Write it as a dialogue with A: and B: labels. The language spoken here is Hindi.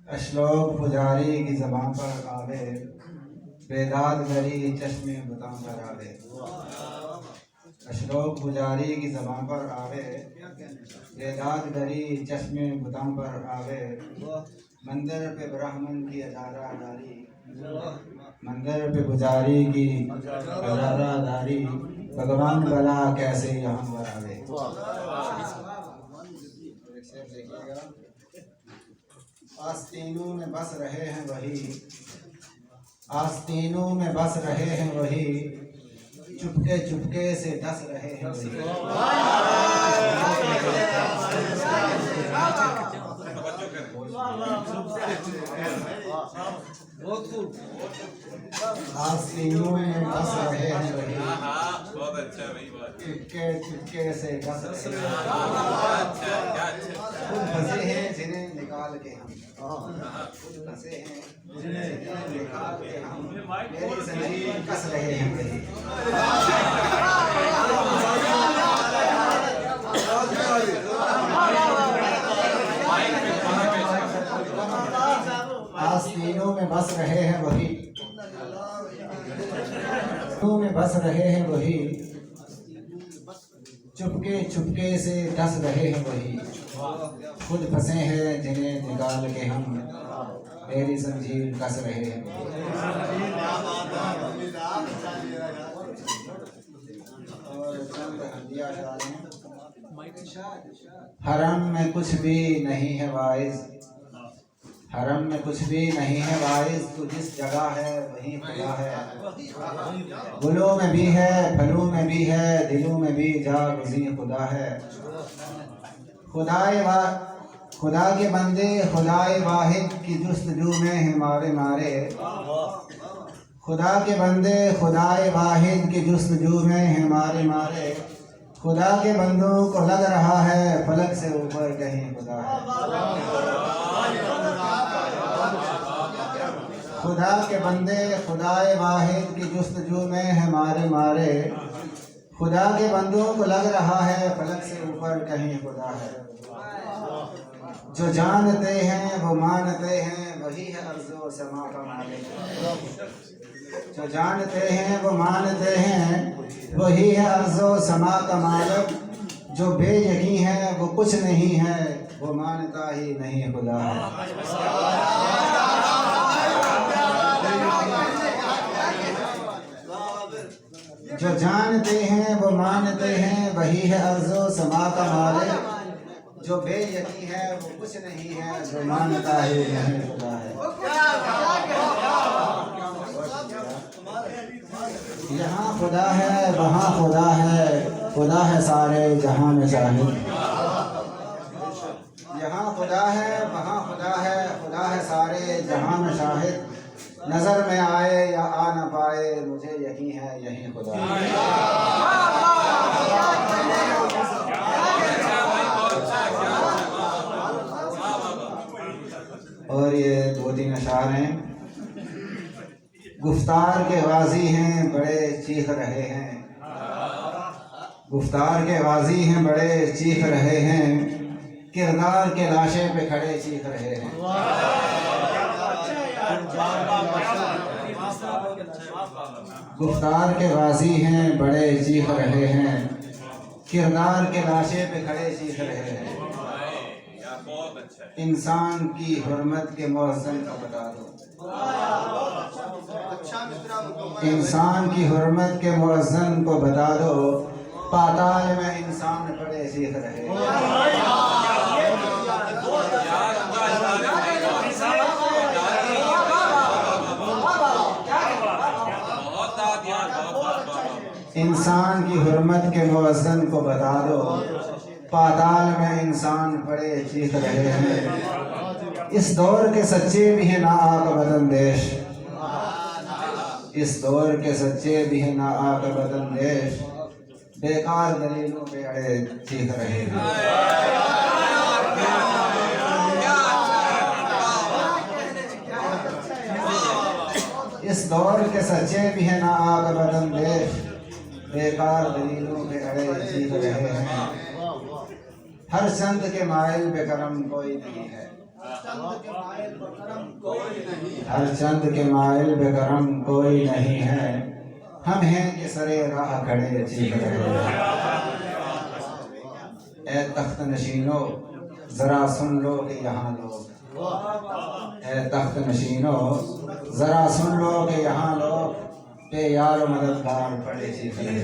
A: अश्लोक पुजारी की ज़बान पर आवे, बेदाद गरी चश्मे बुतां पर आवे। अश्लोक पुजारी की ज़बान पर आवे, बेदाद गरी चश्मे बुतां पर आवे। मंदिर पे ब्राह्मण की अजारादारी, मंदिर पे पुजारी की अजारादारी, भगवान भला कैसे यहाँ पर आवे। आस्तीनों में बस रहे हैं वही, आस्तीनों में बस रहे हैं वही, चुपके चुपके से डस रहे हैं वही। आस्तीनों में बस रहे हैं वही,
B: बहुत अच्छा भाई,
A: चुपके चुपके से डस रहे हैं। खुद फंसे हैं जिन्हें निकाल के हम, खुद फंसे हैं जिन्हें निकाल के हम, मेरी ज़मीन कस रहे हैं वही। आस्तीनों में बस रहे हैं वही, में बस रहे हैं वही, चुपके चुपके से डस रहे हैं वही। खुद फंसे हैं जिन्हें निकाल के हम, मेरी जंजीर कस रहे हैं। हरम में कुछ भी नहीं है वाइज, हरम में कुछ भी नहीं है वाइज, तो जिस जगह है वहीं खुदा है। गुलों में भी है, फलों में भी है, दिलों में भी जा गुज़ी खुदा है। खुदा के बंदे खुदाए वाहिद की जुस्तजू में हैं मारे मारे। खुदा के बंदे खुदाए वाहिद की जुस्तजू में हैं मारे मारे। खुदा के बंदों को लग रहा है फलक से ऊपर कहीं खुदा है। खुदा के बंदे खुदाए वाहिद की जुस्तजू में हैं मारे मारे। खुदा के बंदों को लग रहा है फलक से ऊपर कहीं खुदा है। जो जानते हैं वो मानते हैं, वही है अर्ज़ो समा का मालिक। जो जानते हैं वो मानते हैं, वही है अर्ज़ो समा का मालिक। जो बेयकीन है वो कुछ नहीं है, वो मानता ही नहीं खुदा है। जो जानते हैं वो मानते हैं, वही है अर्ज़ो समा का मालिक। जो बेयकीन है वो कुछ नहीं है, जो मानता ही नहीं खुदा है। यहाँ खुदा है वहाँ खुदा है, खुदा है सारे जहाँ में शाहिद। यहाँ खुदा है वहाँ खुदा है, खुदा है सारे जहाँ में शाहिद। नजर में आए या आ न पाए, मुझे यकीन है यही खुदा है। और ये दो तीन अशार हैं। गुफ्तार के गाजी हैं बड़े चीख रहे हैं, गुफ्तार के गाजी हैं बड़े चीख रहे हैं। किरदार के लाशे पे खड़े चीख रहे हैं। गुफ्तार के गाजी हैं बड़े चीख रहे हैं, किरदार के लाशे पे खड़े चीख रहे हैं। इंसान की हुर्मत के मौज़न को बता दो, इंसान की हुर्मत के मौज़न को बता दो। पाताल में इंसान बड़े चीख रहे हैं। इंसान की हुर्मत के मौज़न को बता दो। पाताल में इंसान बड़े चीख रहे हैं। इस दौर के सच्चे भी हैं ना आका वतन देश, इस दौर के सच्चे भी हैं ना आका वतन देश। बेकार दलीलों पे अड़े चीख रहे हैं। इस दौर के सच्चे भी हैं ना आका वतन देश, बेकार दलीलों पे अड़े चीख रहे हैं। हर संत के माइल बेकरम कोई नहीं है, हर चंद के माइल बेकरम कोई नहीं है, हम हैं कि सरे राह खड़े चीख रहे। ए तख्त नशीनो जरा सुन लो कि यहाँ लोग, ए तख्त नशीनो जरा सुन लो कि यहाँ लोग पे यार मददगार पड़े चीख रहे।